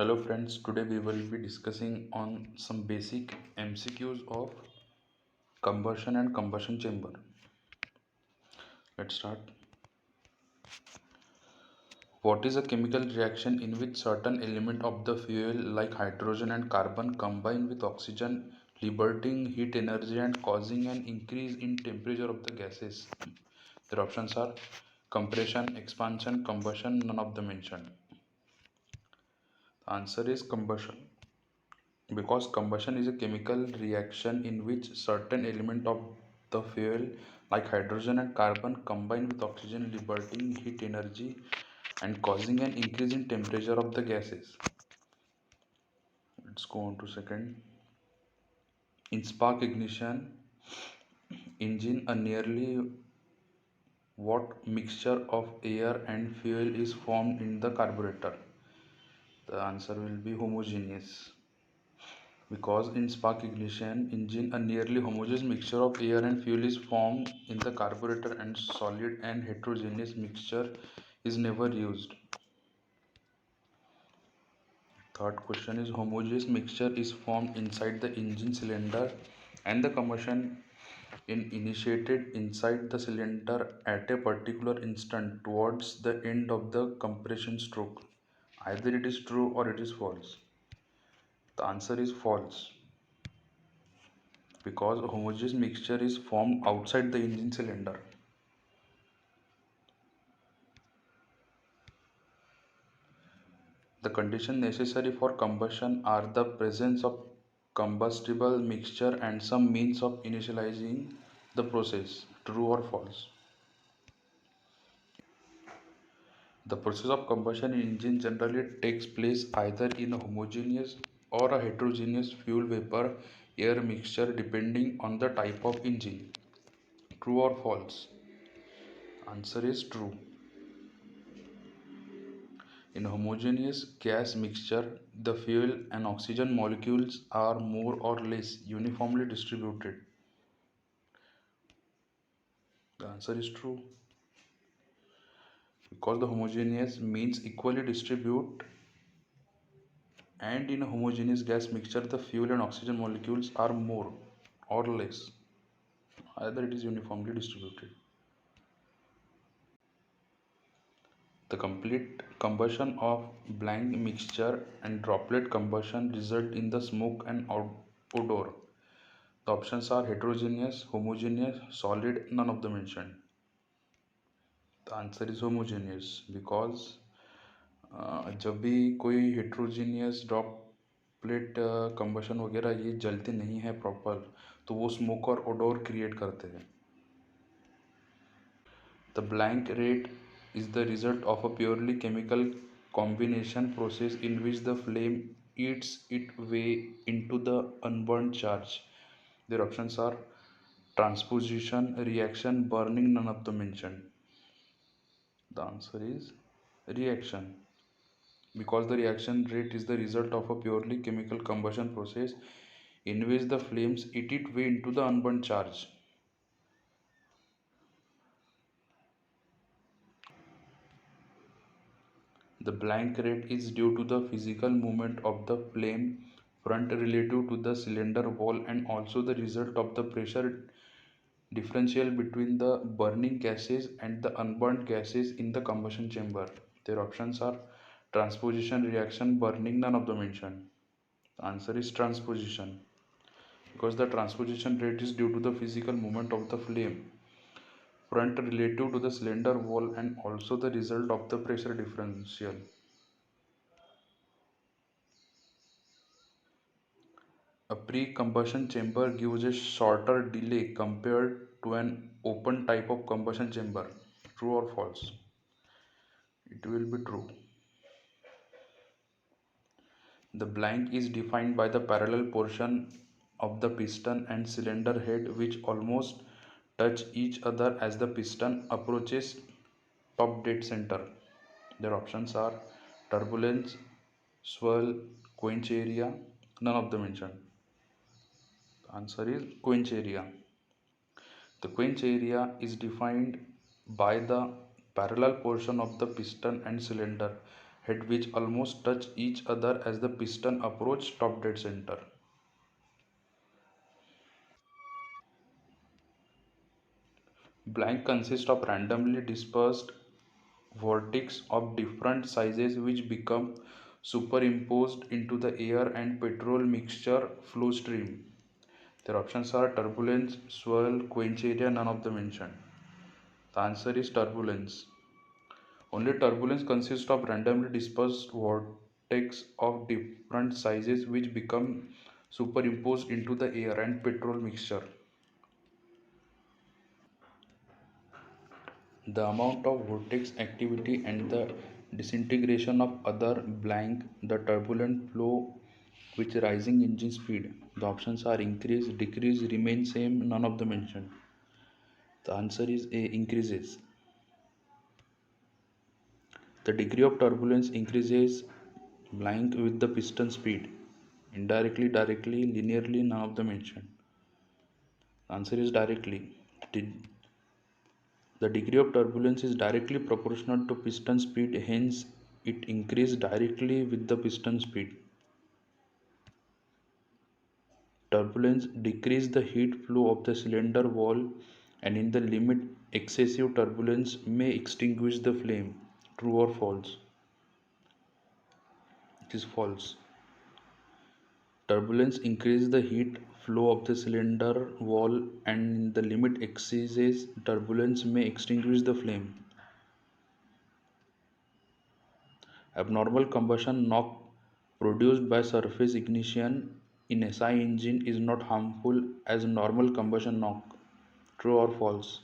Hello friends, today we will be discussing on some basic MCQs of combustion and combustion chamber. Let's start. What is a chemical reaction in which certain element of the fuel like hydrogen and carbon combine with oxygen, liberating heat energy and causing an increase in temperature of the gases? Their options are compression, expansion, combustion, none of them mentioned. The answer is combustion. Because combustion is a chemical reaction in which certain element of the fuel like hydrogen and carbon combine with oxygen, liberating heat energy and causing an increase in temperature of the gases. Let's go on to second. In spark ignition engine, a nearly what mixture of air and fuel is formed in the carburetor? The answer will be homogeneous. Because in spark ignition engine, a nearly homogeneous mixture of air and fuel is formed in the carburetor, and solid and heterogeneous mixture is never used. Third question is homogeneous mixture is formed inside the engine cylinder and the combustion in initiated inside the cylinder at a particular instant towards the end of the compression stroke. Either it is true or it is false. The answer is false, because a homogeneous mixture is formed outside the engine cylinder. The conditions necessary for combustion are the presence of combustible mixture and some means of initializing the process. True or false? The process of combustion in engine generally takes place either in a homogeneous or a heterogeneous fuel vapor air mixture depending on the type of engine. True or false? Answer is true. In homogeneous gas mixture, the fuel and oxygen molecules are more or less uniformly distributed. The answer is true. Because the homogeneous means equally distribute, and in a homogeneous gas mixture, the fuel and oxygen molecules are more or less. Either it is uniformly distributed. The complete combustion of blank mixture and droplet combustion result in the smoke and odor. The options are heterogeneous, homogeneous, solid, none of them mentioned. The answer is homogeneous, because जब भी कोई heterogeneous droplet combustion वगैरह ये जलते नहीं है proper, तो वो स्मोक और ओडोर क्रिएट करते हैं. The blank rate is the result of a purely chemical combination process in which the flame eats its way into the unburned charge. Their options are transposition, reaction, burning, none of them mentioned. The answer is reaction, because the reaction rate is the result of a purely chemical combustion process in which the flames eat its way into the unburned charge. The blank rate is due to the physical movement of the flame front relative to the cylinder wall, and also the result of the pressure differential between the burning gases and the unburned gases in the combustion chamber. Their options are transposition, reaction, burning, none of them mentioned. The answer is transposition, because the transposition rate is due to the physical movement of the flame front relative to the cylinder wall, and also the result of the pressure differential. A pre-combustion chamber gives a shorter delay compared to an open type of combustion chamber. True or false? It will be true. The blank is defined by the parallel portion of the piston and cylinder head which almost touch each other as the piston approaches top dead center. Their options are turbulence, swirl, quench area, none of them mentioned. The answer is quench area. The quench area is defined by the parallel portion of the piston and cylinder head which almost touch each other as the piston approach top dead center. Blank consists of randomly dispersed vortices of different sizes which become superimposed into the air and petrol mixture flow stream. Their options are turbulence, swirl, quench area, none of the mentioned. The answer is turbulence. Only turbulence consists of randomly dispersed vortices of different sizes which become superimposed into the air and petrol mixture. The amount of vortex activity and the disintegration of other blank the turbulent flow with rising engine speed. The options are increase, decrease, remain same, none of the mentioned. The answer is A, increases. The degree of turbulence increases blank with the piston speed. Indirectly, directly, linearly, none of the mentioned. The answer is directly. The degree of turbulence is directly proportional to piston speed, hence it increases directly with the piston speed. Turbulence decreases the heat flow of the cylinder wall and in the limit excessive turbulence may extinguish the flame. True or false? It is false. Turbulence increases the heat flow of the cylinder wall and in the limit excesses turbulence may extinguish the flame. Abnormal combustion knock produced by surface ignition in SI engine is not harmful as normal combustion knock. True or false?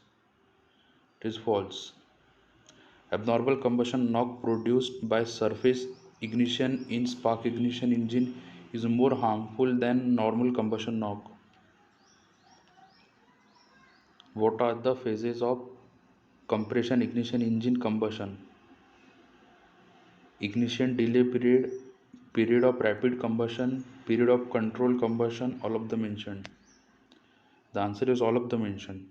It is false. Abnormal combustion knock produced by surface ignition in spark ignition engine is more harmful than normal combustion knock. What are the phases of compression ignition engine combustion? Ignition delay period, period of rapid combustion, period of control combustion, all of the mentioned. The answer is all of the mentioned.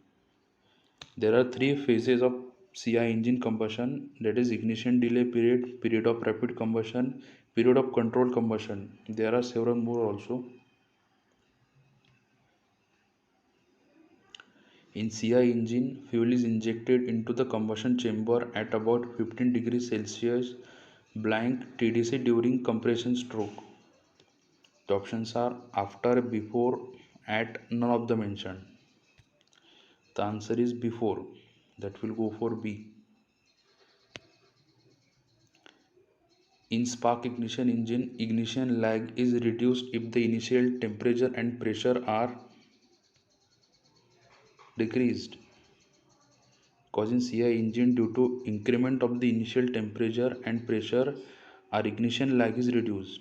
There are three phases of CI engine combustion, that is ignition delay period, period of rapid combustion, period of control combustion. There are several more also. In CI engine, fuel is injected into the combustion chamber at about 15 degrees Celsius blank TDC during compression stroke. The options are after, before, at, none of the mentioned. The answer is before. That will go for B. In spark ignition engine, ignition lag is reduced if the initial temperature and pressure are decreased. Because in CI engine, due to increment of the initial temperature and pressure, our ignition lag is reduced.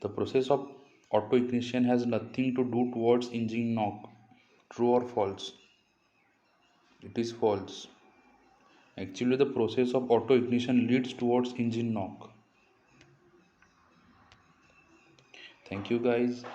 The process of auto ignition has nothing to do towards engine knock. True or false? It is false. Actually, the process of auto ignition leads towards engine knock. Thank you guys.